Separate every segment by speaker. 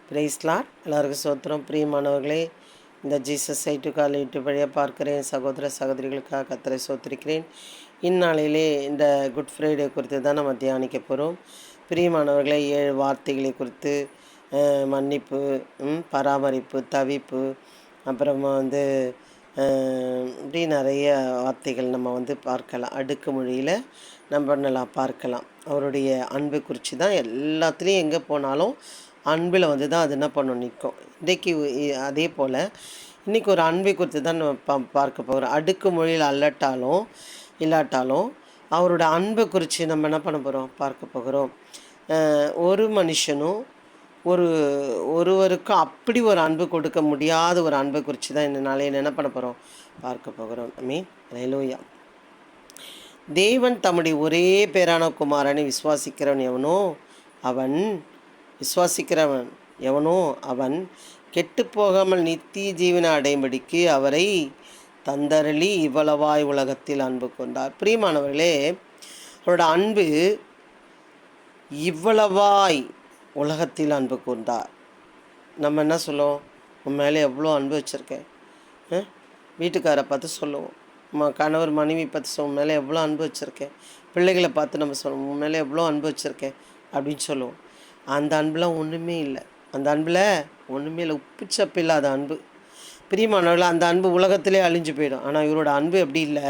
Speaker 1: பிரைஸ்லாட் எல்லாருக்கும் சோத்திரம். பிரியமானவர்களே, இந்த ஜீசஸ் சைட்டு கால் யூடியூப் வழியாக பார்க்கிறேன் சகோதர சகோதரிகளுக்காக கர்த்தரை சோத்திருக்கிறேன். இந்நாளிலே இந்த குட் ஃப்ரைடே குறித்து தான் நம்ம தியானிக்க போகிறோம். பிரியமானவர்களே, 7 வார்த்தைகளை குறித்து மன்னிப்பு, பராமரிப்பு, தவிப்பு, அப்புறமா இப்படி நிறைய வார்த்தைகள் நம்ம பார்க்கலாம். அடுக்கு மொழியில் நம்ம நல்லா பார்க்கலாம். அவருடைய அன்பை குறித்து தான் எல்லாத்துலேயும் எங்கே போனாலும் அன்பில் தான் அது என்ன பண்ணும் நிற்கும். இன்றைக்கு அதே போல் இன்றைக்கி ஒரு அன்பை குறித்து தான் நம்ம பார்க்க போகிறோம். அடுக்கு மொழியில் இல்லாட்டாலும் அவரோட அன்பை குறித்து நம்ம என்ன பண்ண போகிறோம், பார்க்க போகிறோம். ஒரு மனுஷனும் ஒருவருக்கும் அப்படி ஒரு அன்பு கொடுக்க முடியாத ஒரு அன்பை குறித்து தான் இந்த நாளையில் என்ன பண்ண போகிறோம், பார்க்க போகிறோம். அல்லேலூயா. தேவன் தம்முடைய ஒரே பேரான குமாரனை விசுவாசிக்கிறவன் எவனோ அவன் கெட்டு போகாமல் நித்திய ஜீவனை அடையும்படிக்கு அவரை தந்தரளி இவ்வளவாய் உலகத்தில் அன்பு கொண்டார். பிரியமானவர்களே, அவரோட அன்பு இவ்வளவாய் உலகத்தில் அன்பு கொண்டார். நம்ம என்ன சொல்லுவோம், உன் மேலே எவ்வளோ அன்பு வச்சுருக்கேன். வீட்டுக்காரை பார்த்து சொல்லுவோம், கணவர் மனைவி பார்த்து உன் மேலே எவ்வளோ அன்பு வச்சுருக்கேன். பிள்ளைகளை பார்த்து நம்ம சொல்லுவோம், உன் மேலே எவ்வளோ அன்பு வச்சுருக்கேன் அப்படின்னு சொல்லுவோம். அந்த அன்புலாம் ஒன்றுமே இல்லை. அந்த அன்பில் ஒன்றுமே இல்லை, உப்புச்சப்பு இல்லாத அன்பு. பிரியமானவர்கள், அந்த அன்பு உலகத்திலே அழிஞ்சு போயிடும். ஆனால் இவரோட அன்பு எப்படி இல்லை,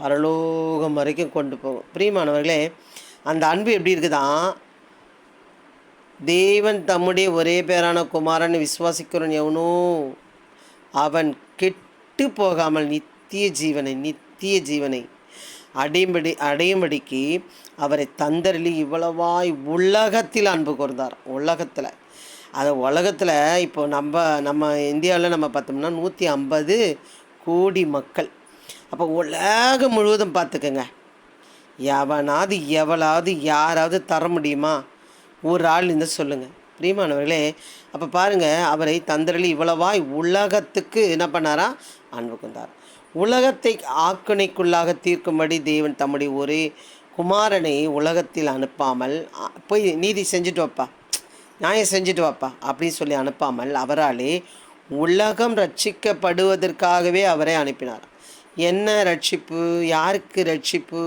Speaker 1: பரலோகம் வரைக்கும் கொண்டு போகும். பிரியமானவர்களே, அந்த அன்பு எப்படி இருக்குதான், தேவன் தம்முடைய ஒரே பேரான குமாரனை விசுவாசிக்கிறவன் எவனோ அவன் கெட்டு போகாமல் நித்திய ஜீவனை அடையும்படிக்கு அவரை தந்தரளி இவ்வளவாய் உலகத்தில் அன்பு கூர்ந்தார். உலகத்தில் இப்போ நம்ம இந்தியாவில் நம்ம பார்த்தோம்னா 150 கோடி மக்கள். அப்போ உலகம் முழுவதும் பார்த்துக்கங்க, எவளாவது யாராவது தர முடியுமா? ஒரு ஆள் சொல்லுங்கள். பிரியமானவர்களே, அப்போ பாருங்கள், அவரை தந்தரளி இவ்வளவாய் உலகத்துக்கு என்ன பண்ணாரா, அன்பு கொண்டார். உலகத்தை ஆக்கினைக்குள்ளாக தீர்க்கும்படி தேவன் தம்முடைய ஒரே குமாரனை உலகத்தில் அனுப்பாமல், போய் நீதி செஞ்சுட்டு வாப்பா, நியாயம் செஞ்சுட்டு வாப்பா அப்படின்னு சொல்லி அனுப்பாமல், அவராலே உலகம் ரட்சிக்கப்படுவதற்காகவே அவரை அனுப்பினார். என்ன ரட்சிப்பு, யாருக்கு ரட்சிப்பு,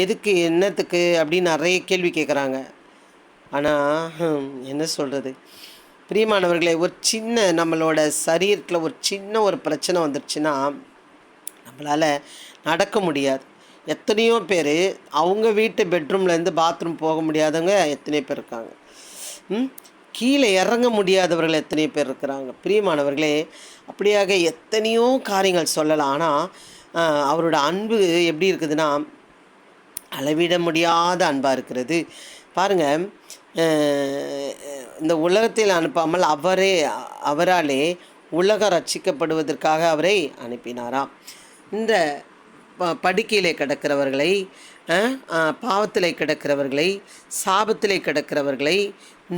Speaker 1: எதுக்கு, என்னத்துக்கு அப்படின்னு நிறைய கேள்வி கேட்குறாங்க. ஆனால் என்ன சொல்கிறது, பிரியமானவர்களே, ஒரு சின்ன நம்மளோட சரீரத்தில் ஒரு பிரச்சனை வந்துடுச்சுன்னா நம்மளால் நடக்க முடியாது. எத்தனையோ பேர் அவங்க வீட்டு பெட்ரூம்லேருந்து பாத்ரூம் போக முடியாதவங்க எத்தனையோ பேர் இருக்காங்க. கீழே இறங்க முடியாதவர்கள் எத்தனையோ பேர் இருக்கிறாங்க. பிரியமானவர்களே, அப்படியாக எத்தனையோ காரியங்கள் சொல்லலாம். ஆனால் அவரோட அன்பு எப்படி இருக்குதுன்னா, அளவிட முடியாத அன்பாக இருக்கிறது. பாருங்கள், இந்த உலகத்தில் அனுப்பாமல் அவராலே உலகம் ரட்சிக்கப்படுவதற்காக அவரை அனுப்பினாராம். இந்த படுக்கையிலே கிடக்கிறவர்களை, பாவத்திலே கிடக்கிறவர்களை, சாபத்திலே கிடக்கிறவர்களை,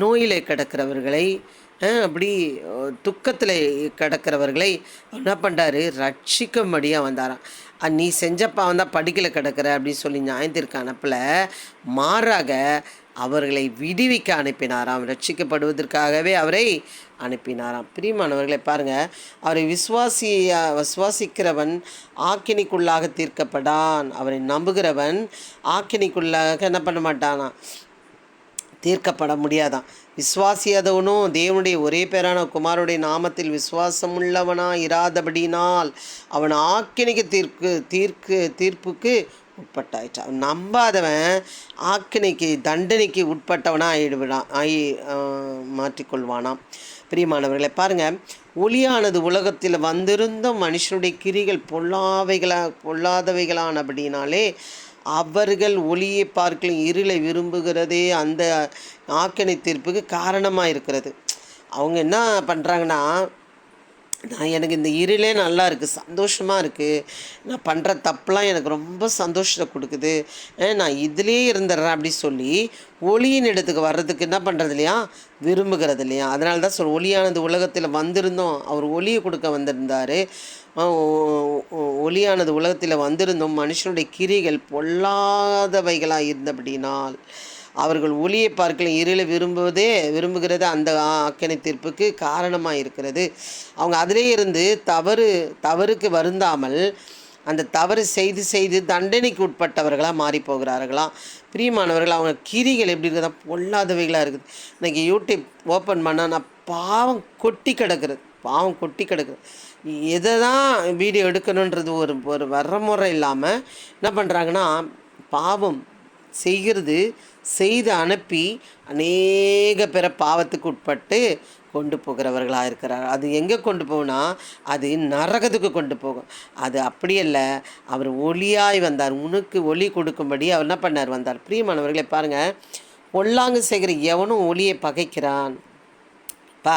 Speaker 1: நோயிலே கிடக்கிறவர்களை, அப்படி துக்கத்தில் கிடக்கிறவர்களை என்ன பண்ணுறாரு, ரட்சிக்கும்படியாக வந்தாராம். நீ செஞ்ச பாவம் தான் படுக்கையில் கிடக்கிற அப்படின்னு சொல்லி நியாயத்திற்கு அனுப்பல, மாறாக அவர்களை விடுவிக்க அனுப்பினாராம். ரட்சிக்கப்படுவதற்காகவே அவரை அனுப்பினாராம். பிரியமானவர்களை பாருங்கள், அவரை விசுவாசிக்கிறவன் ஆக்கினிக்குள்ளாக தீர்க்கப்படான். அவரை நம்புகிறவன் ஆக்கினிக்குள்ளாக என்ன பண்ண மாட்டானா, தீர்க்கப்பட முடியாதான். விசுவாசியாதவனும் தேவனுடைய ஒரே பேரான குமாரனுடைய நாமத்தில் விசுவாசமுள்ளவனாக இராதபடினால் அவன் ஆக்கினிக்கு தீர்ப்புக்கு உட்பட்டாயிட்டான். அவன் நம்பாதவன் ஆக்கினைக்கு தண்டனைக்கு உட்பட்டவனாக மாற்றிக்கொள்வானாம். பிரியமானவர்களை பாருங்கள், ஒளியானது உலகத்தில் வந்திருந்த மனுஷனுடைய கிரிகள் பொல்லாதவைகளானபடினாலே அவர்கள் ஒளியை பார்க்கலும் இருளை விரும்புகிறதே அந்த ஆக்கினை தீர்ப்புக்கு காரணமாக இருக்கிறது. அவங்க என்ன பண்ணுறாங்கன்னா, எனக்கு இந்த இருளே நல்லா இருக்குது, சந்தோஷமாக இருக்குது, நான் பண்ணுற தப்புலாம் எனக்கு ரொம்ப சந்தோஷத்தை கொடுக்குது, நான் இதிலே இருந்துடுறேன் அப்படி சொல்லி ஒளியின் இடத்துக்கு வர்றதுக்கு என்ன பண்ணுறது இல்லையா, விரும்புகிறது இல்லையா. அதனால தான் ஒளியானது உலகத்தில் வந்திருந்தோம், அவர் ஒளியை கொடுக்க வந்திருந்தார். ஒளியானது உலகத்தில் வந்திருந்தோம், மனுஷனுடைய கிரிகள் பொல்லாதவைகளாக இருந்தபடினால் அவர்கள் ஒளியை பார்க்கல இருளை விரும்புகிறது அந்த ஆக்கினை தீர்ப்புக்கு காரணமாக இருக்கிறது. அவங்க அதிலே இருந்து தவறுக்கு வருந்தாமல் அந்த தவறு செய்து தண்டனைக்கு உட்பட்டவர்களாக மாறி போகிறார்களாம். பிரியமானவர்கள், அவங்க கிரிகள் எப்படி இருக்குதா, பொல்லாதவைகளாக இருக்குது. இன்றைக்கி யூடியூப் ஓப்பன் பண்ணால் பாவம் கொட்டி கிடக்குது. எதை தான் வீடியோ எடுக்கணுன்றது ஒரு வரமுறை இல்லாமல் என்ன பண்ணுறாங்கன்னா, பாவம் செய்து அனுப்பி அநேக பேரை பாவத்துக்கு உட்பட்டு கொண்டு போகிறவர்களாக இருக்கிறார். அது எங்கே கொண்டு போகும்னா, அது நரகத்துக்கு கொண்டு போகும். அது அப்படியல்ல, அவர் ஒளியாய் வந்தார், உனக்கு ஒளி கொடுக்கும்படி அவர் என்ன பண்ணார், வந்தார். பிரியமானவர்களே பாருங்கள், பொல்லாங்கு செய்கிற எவனும் ஒளியை பகைக்கிறான். பா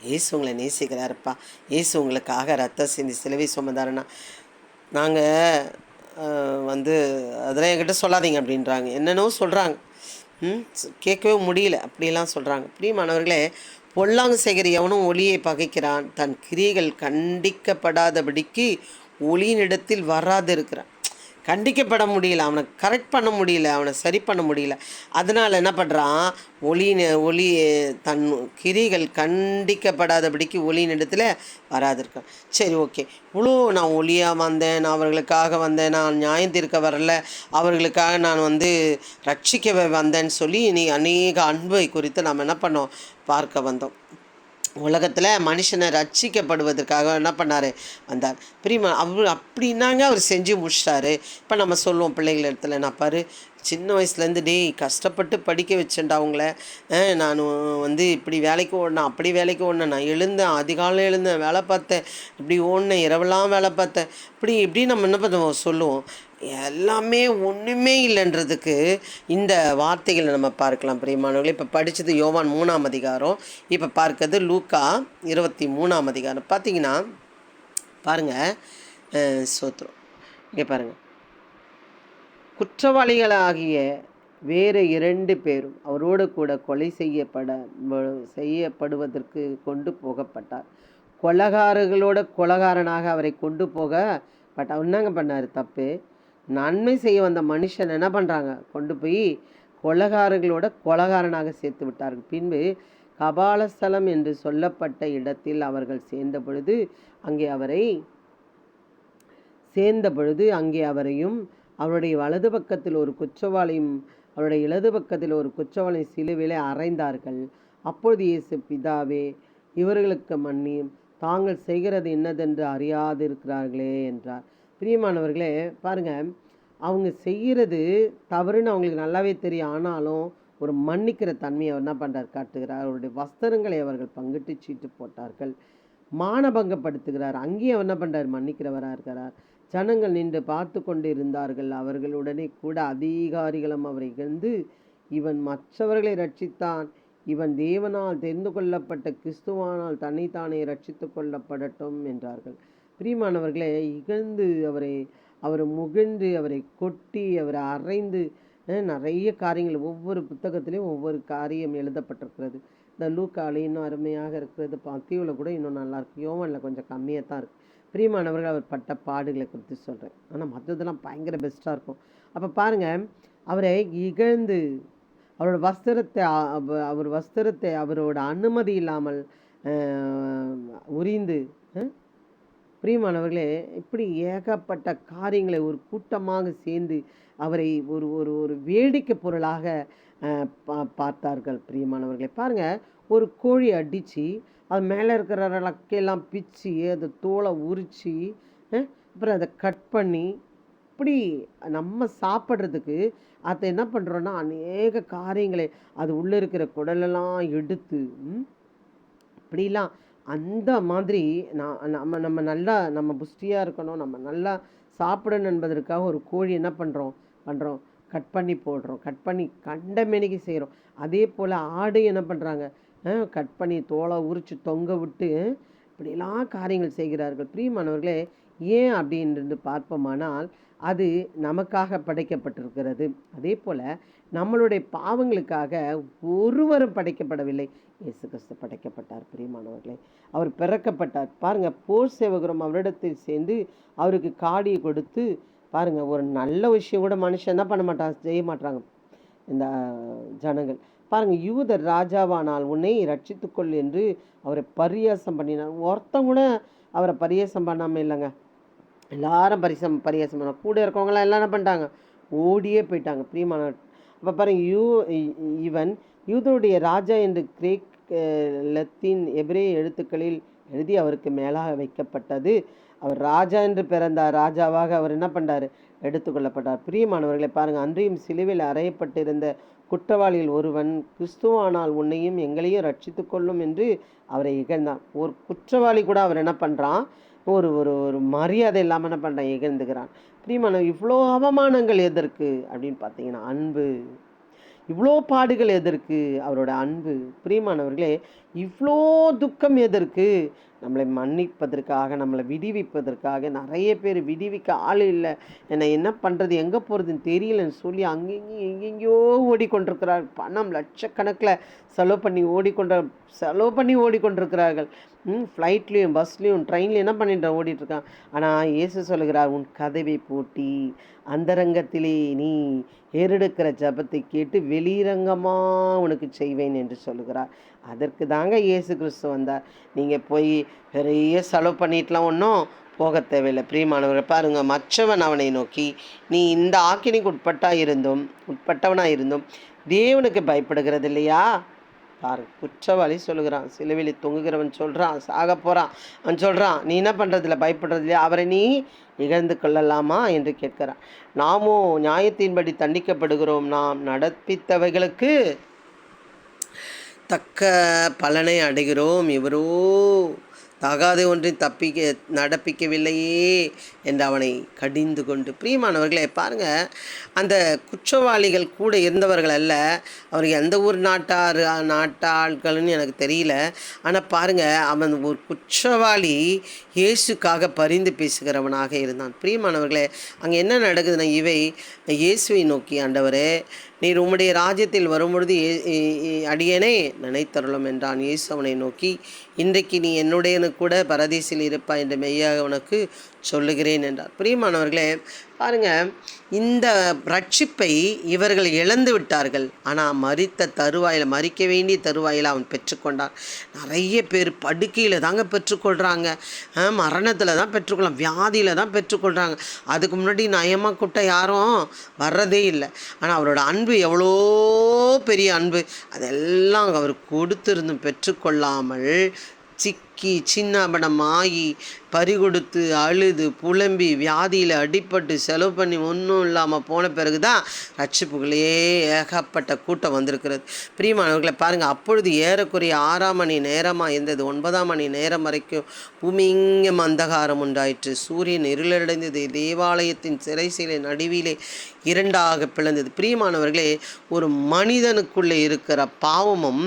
Speaker 1: இயேசு உங்களை நேசிக்கிறாருப்பா, இயேசு உங்களுக்காக ரத்த சிந்தி சிலுவை சுமந்தாருன்னா, நாங்கள் அதெல்லாம் என்கிட்ட சொல்லாதீங்க அப்படின்றாங்க. என்னென்னோ சொல்கிறாங்க, கேட்கவே முடியல, அப்படிலாம் சொல்கிறாங்க. பிரியமானவர்களே, பொல்லாங்கு செய்கிற எவனும் ஒளியை பகைக்கிறான், தன் கிரியைகள் கண்டிக்கப்படாதபடிக்கு ஒளியினிடத்தில் வராது இருக்கிறான். கண்டிக்கப்பட முடியல, அவனை கரெக்ட் பண்ண முடியல, அவனை சரி பண்ண முடியல. அதனால் என்ன பண்ணுறான், ஒளி தன் கிரிகள் கண்டிக்கப்படாதபடிக்கு ஒளியினிடத்தில் வராதிருக்கான். சரி, ஓகே, இவ்வளோ நான் ஒளியாக வந்தேன், நான் அவர்களுக்காக வந்தேன், நான் நியாயம் தீர்க்க வரல, அவர்களுக்காக நான் ரட்சிக்க வந்தேன்னு சொல்லி நீ அநேக அன்பை குறித்து நாம் என்ன பண்ணோம், பார்க்க வந்தோம். உலகத்தில் மனுஷனை ரட்சிக்கப்படுவதற்காக என்ன பண்ணார், வந்தார். பிரியமா, அப்படின்னாங்க அவர் செஞ்சு முடிச்சிட்டாரு. இப்போ நம்ம சொல்லுவோம் பிள்ளைகள் இடத்துல, நான் பாரு சின்ன வயசுலேருந்து கஷ்டப்பட்டு படிக்க வச்சேன்டா அவங்கள, நான் இப்படி வேலைக்கு ஓடினேன், அப்படி வேலைக்கு ஓடினேன், நான் எழுந்தேன், அதிகாலையில் எழுந்தேன், வேலை பார்த்தேன், இப்படி ஓடினேன், இரவெல்லாம் வேலை பார்த்தேன், இப்படி நம்ம என்ன பண்ணுவோம் சொல்லுவோம். எல்லாமே ஒன்றுமே இல்லைன்றதுக்கு இந்த வார்த்தைகளை நம்ம பார்க்கலாம். பிரியமானவர்களே, இப்போ படித்தது யோவான் 3ஆம் அதிகாரம், இப்போ பார்க்கறது லூக்கா 23ஆம் அதிகாரம். பார்த்தீங்கன்னா பாருங்கள், சோத்திரம், இங்கே பாருங்கள், குற்றவாளிகளாகிய வேறு 2 பேரும் அவரோடு கூட கொலை செய்யப்படுவதற்கு கொண்டு போகப்பட்டார். கொலகாரனாக அவரை கொண்டு போகப்பட்டார். என்னங்க பண்ணார் தப்பு? நன்மை செய்ய வந்த மனுஷன் என்ன பண்ணுறாங்க, கொண்டு போய் கொலகாரனாக சேர்த்து விட்டார்கள். பின்பு கபாலஸ்தலம் என்று சொல்லப்பட்ட இடத்தில் அவர்கள் சேர்ந்த பொழுது அங்கே அவரையும் அவருடைய வலது பக்கத்தில் ஒரு குற்றவாளியும் அவருடைய இடது பக்கத்தில் ஒரு குற்றவாளியும் சிலுவையிலே அறைந்தார்கள். அப்பொழுது இயேசு, பிதாவே, இவர்களுக்கு மன்னியும், தாங்கள் செய்கிறது என்னதென்று அறியாதிருக்கிறார்களே என்றார். பிரியமானவர்களே பாருங்கள், அவங்க செய்கிறது தவறுன்னு அவங்களுக்கு நல்லாவே தெரியும். ஆனாலும் ஒரு மன்னிக்கிற தன்மையை அவர் என்ன பண்ணுறார், காட்டுகிறார். அவருடைய வஸ்திரங்களை அவர்கள் பங்கிட்டு சீட்டு போட்டார்கள், மானபங்கப்படுத்துகிறார். அங்கேயும் அவர் என்ன பண்ணுறார், மன்னிக்கிறவராக இருக்கிறார். ஜனங்கள் நின்று பார்த்து கொண்டு இருந்தார்கள். அவர்களுடனே கூட அதிகாரிகளும் அவரை இகழ்ந்து, இவன் மற்றவர்களை ரட்சித்தான், இவன் தேவனால் தெரிந்து கொள்ளப்பட்ட கிறிஸ்துவானால் தன்னைத்தானே ரட்சித்து கொள்ளப்படட்டும் என்றார்கள். பிரியமானவர்களே, இகழ்ந்து அவரை முகழ்ந்து அவரை கொட்டி அவரை அறைந்து நிறைய காரியங்கள், ஒவ்வொரு புத்தகத்திலையும் ஒவ்வொரு காரியம் எழுதப்பட்டிருக்கிறது. இந்த லூக்காவில் இன்னும் அருமையாக இருக்கிறது, மத்தேயுவில் கூட இன்னும் நல்லாயிருக்கு, யோவானில் கொஞ்சம் கம்மியாக தான் இருக்குது. பிரியமானவர்கள், அவர் பட்ட பாடுகளை குறித்து சொல்கிறேன். ஆனால் மற்றதெல்லாம் பயங்கர பெஸ்ட்டாக இருக்கும். அப்போ பாருங்கள், அவரை இகழ்ந்து அவரோட வஸ்திரத்தை அவரோட அனுமதி இல்லாமல் உரிந்து, பிரியமானவர்களே, இப்படி ஏகப்பட்ட காரியங்களை ஒரு கூட்டமாக சேர்ந்து அவரை ஒரு ஒரு ஒரு வேடிக்கை பொருளாக பார்த்தார்கள். பிரியமானவர்களே பாருங்கள், ஒரு கோழி அடித்து அது மேலே இருக்கிற லக்கையெல்லாம் பிச்சு அதை தோலை உரித்து அப்புறம் அதை கட் பண்ணி இப்படி நம்ம சாப்பிட்றதுக்கு அதை என்ன பண்ணுறோன்னா அநேக காரியங்களை அது உள்ளே இருக்கிற குடலெல்லாம் எடுத்து இப்படிலாம் அந்த மாதிரி நம்ம நல்லா நம்ம புஷ்டியாக இருக்கணும், நம்ம நல்லா சாப்பிடணும் என்பதற்காக ஒரு கோழி என்ன பண்ணுறோம் கட் பண்ணி போடுறோம், கட் பண்ணி கண்டமேனிக்கு செய்கிறோம். அதே போல் ஆடு என்ன பண்ணுறாங்க, கட் பண்ணி தோலை உரித்து தொங்க விட்டு இப்படிலாம் காரியங்கள் செய்கிறார்கள். பிரியமானவர்களே, ஏன் அப்படின்னு பார்ப்போமானால் அது நமக்காக படைக்கப்பட்டிருக்கிறது. அதே போல் நம்மளுடைய பாவங்களுக்காக ஒருவரும் படைக்கப்படவில்லை, இயேசு கிறிஸ்து படைக்கப்பட்டார். பிரியமானவர்களே, அவர் பிறக்கப்பட்டார். பாருங்கள், போர் சேவகரும் அவரிடத்தில் சேர்ந்து அவருக்கு காடியை கொடுத்து, பாருங்கள், ஒரு நல்ல விஷயம் கூட மனுஷன் என்ன பண்ண மாட்டாங்க, செய்ய மாட்டாங்க. இந்த ஜனங்கள். பாருங்கள், யூதர் ராஜாவானால் உன்னை ரட்சித்துக்கொள் என்று அவரை பரியாசம் பண்ணினார். ஒருத்தன் கூட அவரை பரியாசம் பண்ணாமல் இல்லைங்க. எல்லாரும் பரியாசம் பண்ணாங்க. கூட இருக்கவங்களாம் எல்லாம் என்ன பண்ணிட்டாங்க? ஓடியே போயிட்டாங்க. பிரியமானவர், அப்போ பாருங்கள், இவன் யூதருடைய ராஜா என்று கிரேக் லத்தீன் எபிரே எழுத்துக்களில் எழுதி அவருக்கு மேலாக வைக்கப்பட்டது. அவர் ராஜா என்று பிறந்தார். ராஜாவாக அவர் என்ன பண்ணார்? எடுத்துக்கொள்ளப்பட்டார். பிரியமானவர்களை பாருங்கள், அன்றையும் சிலுவையில் அறையப்பட்டிருந்த குற்றவாளியில் ஒருவன், கிறிஸ்துவானால் உன்னையும் எங்களையும் ரட்சித்து கொள்ளும் என்று அவரை இகழ்ந்தான். ஒரு குற்றவாளி கூட அவர் என்ன பண்ணுறான்? ஒரு ஒரு ஒரு மரியாதை இல்லாமல் என்ன பண்ணுறான்? இகழ்ந்துக்கிறான். பிரியமானவர், இவ்வளோ அவமானங்கள் எதற்கு அப்படின்னு பார்த்தீங்கன்னா அன்பு. இவ்வளோ பாடுகள் எதற்கு? அவரோட அன்பு. பிரியமானவர்களே, இவ்வளோ துக்கம் எதற்கு? நம்மளை மன்னிப்பதற்காக, நம்மளை விடுவிப்பதற்காக. நிறைய பேர் விடுவிக்க ஆள் இல்லை, என்னை என்ன பண்ணுறது, எங்கே போகிறதுன்னு தெரியலன்னு சொல்லி எங்கெங்கேயோ ஓடிக்கொண்டிருக்கிறார்கள். பணம் லட்சக்கணக்கில் செலவு பண்ணி ஓடிக்கொண்டிருக்கிறார்கள். ஃப்ளைட்லேயும் பஸ்லேயும் ட்ரெயின்லேயும் என்ன பண்ணிட்டு ஓடிட்டுருக்கான். ஆனால் இயேசு சொல்லுகிறார், உன் கதவை பூட்டி அந்தரங்கத்திலே நீ ஏறெடுக்கிற ஜபத்தை கேட்டு வெளிரங்கமாக உனக்கு செய்வேன் என்று சொல்லுகிறார். அதற்கு தாங்க இயேசு கிறிஸ்து வந்தார். நீங்கள் போய் பெரிய செலவு பண்ணிட்டுலாம் ஒன்றும் போக தேவையில்லை. பிரியமானவர்கள் பாருங்கள், மற்றவன் அவனை நோக்கி, நீ இந்த ஆக்கினைக்கு உட்பட்டவனாக இருந்தும் தேவனுக்கு பயப்படுகிறது இல்லையா? பாருங்க, குற்றவாளி சொல்லுகிறான், சிலுவையில் தொங்குகிறவன் சொல்கிறான், சாக போகிறான். அவன் சொல்கிறான், நீ என்ன பண்ணுறதில்ல, பயப்படுறது இல்லையா? அவரை நீ இகழ்ந்து கொள்ளலாமா என்று கேட்கிறான். நாமோ நியாயத்தின்படி தண்டிக்கப்படுகிறோம், நாம் நடப்பித்தவைகளுக்கு தக்க பலனை அடைகிறோம், இவரோ தகாத ஒன்றின் நடப்பிக்கவில்லையே என்று அவனை கடிந்து கொண்டு. பிரியமானவர்களே பாருங்கள், அந்த குற்றவாளிகள் கூட இருந்தவர்கள் அல்ல. அவருக்கு எந்த ஊர் நாட்டாள்கள்னு எனக்கு தெரியல. ஆனால் பாருங்கள், அவன் ஒரு குற்றவாளி இயேசுக்காக பரிந்து பேசுகிறவனாக இருந்தான். பிரியமானவர்களே, அங்கே என்ன நடக்குதுன்னா, இவை இயேசுவை நோக்கி, ஆண்டவரே, நீர் உம்முடைய ராஜ்யத்தில் வரும்பொழுது அடியேனை நினைத்தருளும் என்றான். இயேசு அவனை நோக்கி, இன்றைக்கு நீ என்னுடையனு கூட பரதீசில் இருப்பாய் என்று மெய்யாக உனக்கு சொல்லுகிறேன் என்றார். பிரியமானவர்களே பாருங்கள், இந்த ரட்சிப்பை இவர்கள் இழந்து விட்டார்கள். ஆனால் மறிக்க வேண்டிய தருவாயில் அவன் பெற்றுக்கொண்டான். நிறைய பேர் படுக்கையில் தாங்க பெற்றுக்கொள்கிறாங்க, மரணத்தில் தான் பெற்றுக்கொள்ளலாம், வியாதியில் தான் பெற்றுக்கொள்கிறாங்க. அதுக்கு முன்னாடி நயமாக கூட்ட யாரும் வர்றதே இல்லை. ஆனால் அவரோட அன்பு எவ்வளோ பெரிய அன்பு, அதெல்லாம் அவர் கொடுத்திருந்தும் பெற்றுக்கொள்ளாமல் சின்னாபனமாகி பறிகொடுத்து அழுது புலம்பி வியாதியில் அடிப்பட்டு செலவு பண்ணி ஒன்றும் இல்லாமல் போன பிறகு தான் ரட்சிப்புகளே ஏகப்பட்ட கூட்டம் வந்திருக்கிறது. பிரியமானவர்களை பாருங்கள், அப்பொழுது ஏறக்குறைய 6 மணி நேரமாக இருந்தது. 9 மணி நேரம் வரைக்கும் பூமி இங்கும் அந்தகாரம் உண்டாயிற்று. சூரியன் இருளடைந்தது. தேவாலயத்தின் சிறைசிலை நடுவிலே 2ஆக பிளந்தது. பிரியமானவர்களே, ஒரு மனிதனுக்குள்ளே இருக்கிற பாவமும்,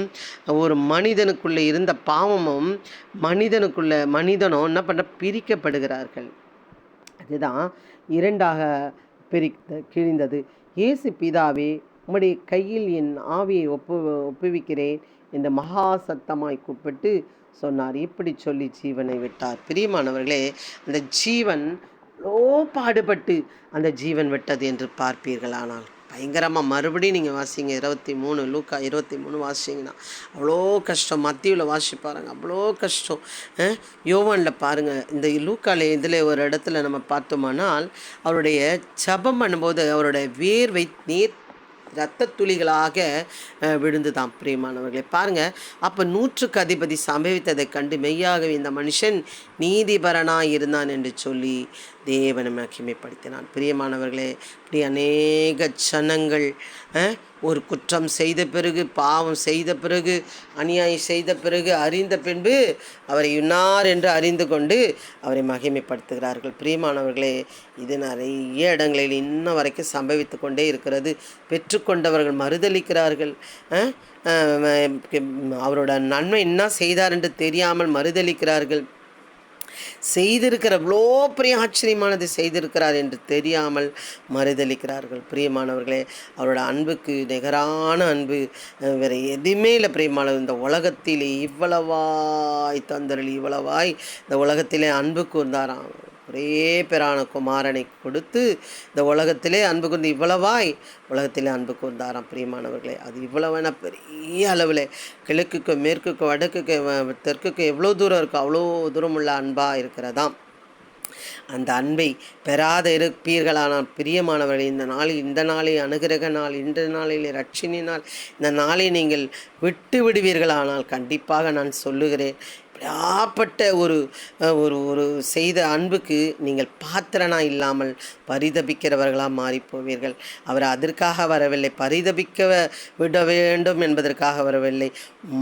Speaker 1: ஒரு மனிதனுக்குள்ளே இருந்த பாவமும் மனிதனும் என்ன பண்ண பிரிக்கப்படுகிறார்கள். அதுதான் 2ஆக கிழிந்தது. இயேசு, பிதாவே, உம்முடைய கையில் என் ஆவியை ஒப்புவிக்கிறேன் என்று மகா சத்தமாய் கூப்பிட்டு சொன்னார். இப்படி சொல்லி ஜீவனை விட்டார். பிரியமானவர்களே, அந்த ஜீவன் பாடுபட்டு அந்த ஜீவன் விட்டது என்று பார்ப்பீர்களானால் பயங்கரமாக மறுபடியும் நீங்கள் வாசிங்க 23 லூக்கா 23 வாசிங்கன்னா அவ்வளோ கஷ்டம். மத்தியில் வாசி பாருங்கள், அவ்வளோ கஷ்டம். யோவானில் பாருங்கள், இந்த லூக்காவில் இதில் ஒரு இடத்துல நம்ம பார்த்தோமானால் அவருடைய ஜெபம் பண்ணும்போது அவருடைய வேர்வை இரத்த துளிகளாக விழுந்துதான். பிரியமானவர்களே பாருங்கள், அப்போ 100க்கு அதிபதி சம்பவித்ததை கண்டு மெய்யாகவே இந்த மனுஷன் நீதிபரனாக இருந்தான் என்று சொல்லி தேவனை மகிமைப்படுத்தினான். பிரியமானவர்களே, இப்படி அநேக ஜனங்கள் ஒரு குற்றம் செய்த பிறகு, பாவம் செய்த பிறகு, அநியாயம் செய்த பிறகு, அறிந்த பின்பு அவரை இன்னார் என்று அறிந்து கொண்டு அவரை மகிமைப்படுத்துகிறார்கள். பிரியமானவர்களே, இது நிறைய இடங்களில் இன்ன வரைக்கும் சம்பவித்து கொண்டே இருக்கிறது. பெற்றுக்கொண்டவர்கள் மறுதளிக்கிறார்கள். அவரோட நன்மை என்ன செய்தார் என்று தெரியாமல் மறுதளிக்கிறார்கள். செய்திருக்கிற இவ்வளோ பெரிய ஆச்சரியமானது செய்திருக்கிறார் என்று தெரியாமல் மறுதளிக்கிறார்கள். பிரியமானவர்களே, அவரோட அன்புக்கு நிகரான அன்பு வேறு எதுவுமே இல்லை. பிரியமானவர், இந்த உலகத்திலே இவ்வளவாய் தந்தருளி, இவ்வளவாய் இந்த உலகத்திலே அன்பு கூர்ந்தாராம். ஒரே பேரான குமாரனை கொடுத்து இந்த உலகத்திலே அன்பு கூர்ந்து இவ்வளவாய் உலகத்திலே அன்பு கூர்ந்தாராம். பிரியமானவர்களே, அது இவ்வளவான பெரிய அளவில் கிழக்குக்கு மேற்குக்கு வடக்குக்கு தெற்குக்கு எவ்வளோ தூரம் இருக்கோ அவ்வளோ தூரம் உள்ள அன்பாக இருக்கிறதாம். அந்த அன்பை பெறாத இருப்பீர்களானால் பிரியமானவர்கள், இந்த நாளை அனுகிரக நாள், இந்த நாளில் ரட்சினி நாள், இந்த நாளை நீங்கள் விட்டு விடுவீர்களானால் கண்டிப்பாக நான் சொல்லுகிறேன், அப்படியாப்பட்ட ஒரு ஒரு ஒரு செய்த அன்புக்கு நீங்கள் பாத்திரனா இல்லாமல் பரிதபிக்கிறவர்களாக மாறிப்போவீர்கள். அவர் அதற்காக வரவில்லை, பரிதபிக்க விட வேண்டும் என்பதற்காக வரவில்லை,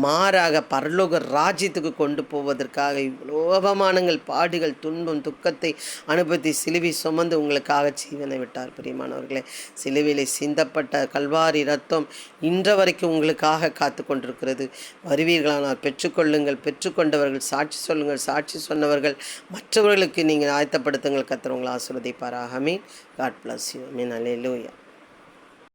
Speaker 1: மாறாக பரலோக ராஜ்யத்துக்கு கொண்டு போவதற்காக இவ்வளோ அவமானங்கள், பாடுகள், துன்பம், துக்கத்தை அனுபவித்து சிலுவை சுமந்து உங்களுக்காக ஜீவனை விட்டார். பிரியமானவர்களே, சிலுவையில் சிந்தப்பட்ட கல்வாரி ரத்தம் இன்ற வரைக்கும் உங்களுக்காக காத்து கொண்டிருக்கிறது. வருவீர்களானால் பெற்றுக்கொள்ளுங்கள். பெற்றுக்கொண்டவர்கள் சாட்சி சொல்லுங்கள். சாட்சி சொன்னவர்கள் மற்றவர்களுக்கு நீங்கள் ஆயத்தப்படுத்துங்கள். கர்த்தர் உங்களை ஆசீர்வதிப்பாராக. ஆமென். God bless you. ஆமென். அல்லேலூயா.